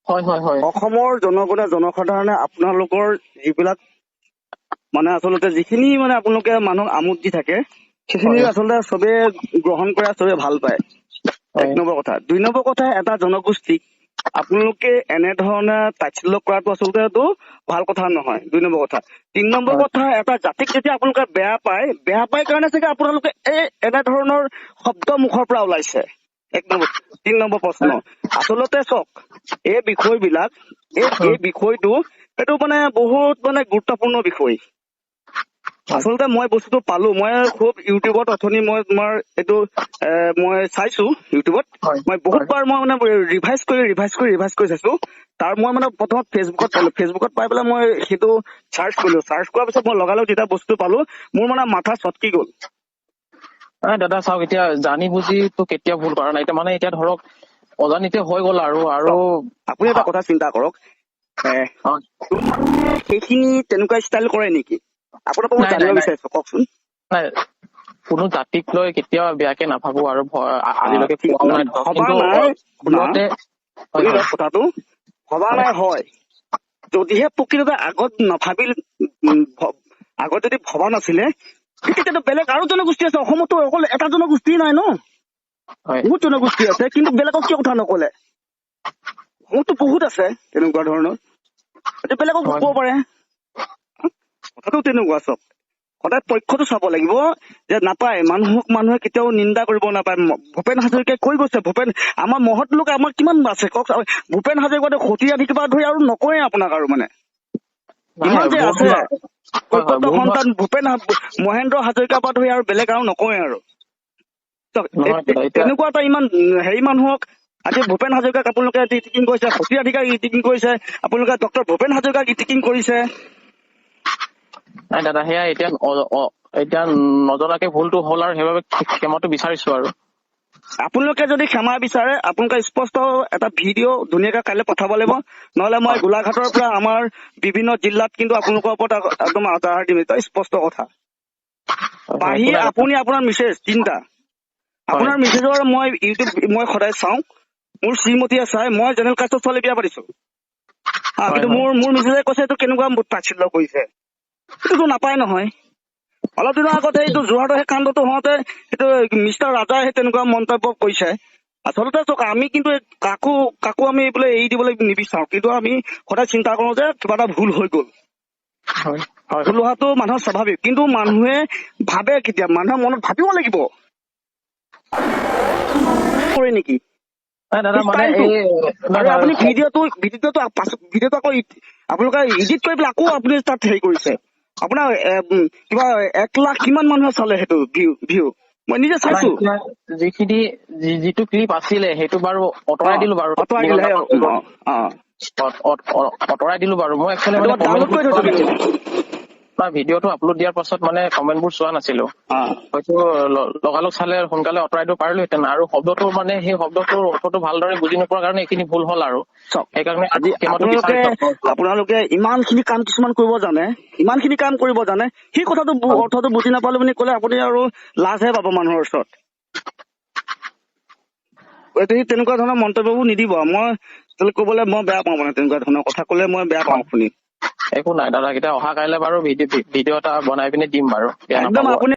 হয় হয় হয় অসমৰ জনসাধাৰণে আপোনালোকৰ যিবিলাক মানে আচলতে যিখিনি মানে আপোনালোকে মানুহক আমোদ দি থাকে সেইখিনি হয় আচলতে চবে গ্ৰহণ কৰে, চবে ভাল পায়। এক হয় নম্বৰ কথা। 2 নম্বৰ কথা, এটা জনগোষ্ঠীক আপোনালোকে এনেধৰণে তাচ্ছিল্য কৰাটো আচলতে এইটো ভাল কথা নহয়। 2 নম্বৰ কথা। 3 নম্বৰ হয় কথা, এটা জাতিক যেতিয়া আপোনালোকে বেয়া পায় কাৰণে চাগে আপোনালোকে এনেধৰণৰ শব্দ মুখৰ পৰা ওলাইছে। 3 নম্বৰ প্ৰশ্ন। আচলতে চাওক, এই বিষয়বিলাক এই বিষয়টো এইটো মানে বহুত মানে গুৰুত্বপূৰ্ণ বিষয়। আচলতে মই বস্তুটো পালো, মই খুব ইউটিউবত অথনি মই তোমাৰ এইটো মই চাইছো ইউটিউবত। হয় মই বহুতবাৰ মই মানে ৰিভাইজ কৰি চাইছো। তাৰ মই মানে প্ৰথমত ফেচবুকত পালো, ফেচবুকত পাই পেলাই মই সেইটো চাৰ্চ কৰিলো। চাৰ্চ কৰাৰ পিছত মই লগালগ যেতিয়া বস্তু পালো, মোৰ মানে মাথা চটকি গ'ল। দাদা চাওক, এতিয়া জানি বুজিতো কেতিয়াও ভুল কৰা নাই। এতিয়া মানে এতিয়া ধৰক অজানিতে হৈ গ'ল আৰু আপুনি এটা কথা চিন্তা কৰক, সেইখিনি তেনেকুৱা ষ্টাইল কৰে নেকি? আপোনাৰ পৰা মই নাই জানিব নাই নাই বিচাৰিছো, কওকচোন। নাই, কোনো জাতিক লৈ কেতিয়াও বেয়াকে নাভাবো আৰু আজিলৈকে ঠিক কোৱাও নাই ধৰক, ভবা কিন্তু নাই, শুনা ভুলতে হয় শুনি হয় লওক কথাটো। ভবা নাই হয়, যদিহে প্ৰকৃততে আগত নাভাবিল, আগত যদি ভবা নাছিলে, তেতিয়াতো বেলেগ আৰু জনগোষ্ঠী আছে। অসমতো অকল এটা জনগোষ্ঠী নাই ন, হয় বহুত জনগোষ্ঠী আছে। কিন্তু বেলেগক কিয় কথা নকলে? অসমতো বহুত আছে তেনেকুৱা ধৰণৰ, বেলেগক হয় ক'ব পাৰে। কথাটো তেনেকুৱা। চব সদায় পক্ষটো চাব লাগিব, যে নাপায় মানুহে কেতিয়াও নিন্দা কৰিব নাপায়। ভূপেন হাজৰিকাই কৈ গৈছে, আমাৰ মহৎ লোক আমাৰ কিমান আছে কওক। ভূপেন হাজৰিকাই সতীৰাধিকাৰ পৰা ধৰি আৰু নকৰে আপোনাক আৰু মানে নাই ইমান যে বহুত আছে। হয় হয় কৈৱৰ্ত বহুত সন্তান মহেন্দ্ৰ হাজৰিকাৰ পৰা ধৰি আৰু বেলেগ আৰু নকৰে আৰু। নহয় দাদা, এতিয়া তেনেকুৱা এটা ইমান হেৰি মানুহক আজি ভূপেন হাজৰিকাক আপোনালোকে ইটিকিং কৰিছে, সতীৰাধিকাক ইটিকিং কৰিছে, আপোনালোকে ডক্টৰ ভূপেন হাজৰিকাক ইটিকিং কৰিছে। নাই দাদা, সেয়া এতিয়া নজনাকে ভুলটো হ'ল আৰু সেইবাবে ক্ষমাটো বিচাৰিছো আৰু। আপোনালোকে যদি ক্ষমা বিচাৰে, আপোনালোকে স্পষ্ট এটা ভিডিঅ' ধুনীয়াকে কাইলৈ পঠাব লাগিব, নহলে মই হয় গোলাঘাটৰ পৰা আমাৰ বিভিন্ন জিলাত কিন্তু আপোনালোকৰ ওপৰত একদম আধাৰ দিম। এটা স্পষ্ট কথা। হয় একো নাই দাদা। আপুনি আপোনাৰ মিছেছ তিনিটা, হয় আপোনাৰ মিছেছৰ মই ইউটিউব মই সদায় চাওঁ, মোৰ শ্ৰীমতীয়ে চাই। মই জেনেৰেল কাষ্টৰ ছোৱালী বিয়া পাতিছো, হয় কিন্তু হয় মোৰ মিছেছে কৈছে এইটো কেনেকুৱা তাচ্ছিল্য কৰিছে। এইটোতো নাপায় নহয়। অলপ দিনৰ আগতে এইটো যোৰহাটৰ সেই কাণ্ডটো হওঁতে সেইটো মিষ্টাৰ ৰাজাই সেই তেনেকুৱা মন্তব্য কৰিছে। আচলতে চাওক, আমি কিন্তু কাকো আমি বোলে এৰি দিবলৈ নিবিচাৰো, কিন্তু আমি সদায় চিন্তা কৰো যে কিবা এটা ভুল হৈ গ'ল। হয় হয় ভুল হোৱাটো মানুহৰ স্বাভাৱিক, কিন্তু মানুহে ভাবে কেতিয়া, মানুহৰ মনত ভাবিব লাগিব কৰে নেকি নাই দাদা, মানে ষ্টাইলটো। নাই আৰু নাই আপুনি ভিডিঅ'টো আকৌ আপোনালোকে এডিট কৰি পেলাই আকৌ আপুনি তাত হেৰি কৰিছে। আপোনাৰ কিবা 1 লাখ কিমান মানুহে চালে সেইটো ভিউ মই নিজে নাই, চাইছো। এতিয়া যিটো ক্লিপ আছিলে সেইটো বাৰু অ আঁতৰাই দিলো বাৰু। আঁতৰাই 3 দিলে। ঘণ্টামান হৈ গ'ল। অ আঁতৰাই দিলো বাৰু। মই একচুৱেলি সেইটো মানে ডাউনলোড কমেণ্টবোৰ কৰি চোৱা থৈছো কিন্তু। নাছিলো। ভিডিঅ'টো আপলোড দিয়াৰ পাছত মানে কমেণ্টবোৰ চোৱা নাছিলো। অ হয়তো লগালগ চালে সোনকালে আঁতৰাই দিব পাৰিলোহেঁতেন। আৰু শব্দটো মানে সেই শব্দটোৰ অৰ্থটো ভালদৰে বুজি নোপোৱাৰ কাৰণে এইখিনি ভুল হ'ল আৰু চাওক, সেইকাৰণে আজি ক্ষমাটো বিচাৰিছো আপোনাৰ। আপোনালোকে ইমান খিনি কাম কিছুমান কৰিব জানে, সেই কথাটো হয় অৰ্থটো বুজি নাপালো বুলি ক'লে আপুনি আৰু লাজহে পাব মানুহৰ ওচৰত। তেনেকুৱা ধৰণৰ মন্তব্যবোৰ নিদিব। মই ক'বলৈ মই বেয়া পাওঁ, মানে তেনেকুৱা ধৰণৰ কথা ক'লে মই বেয়া পাওঁ শুনি। একো নাই দাদা, এতিয়া অহা কাইলৈ বাৰু ভিডিঅ' এটা বনাই পিনে দিম বাৰু, বেয়া একদম নাপাব। আপুনি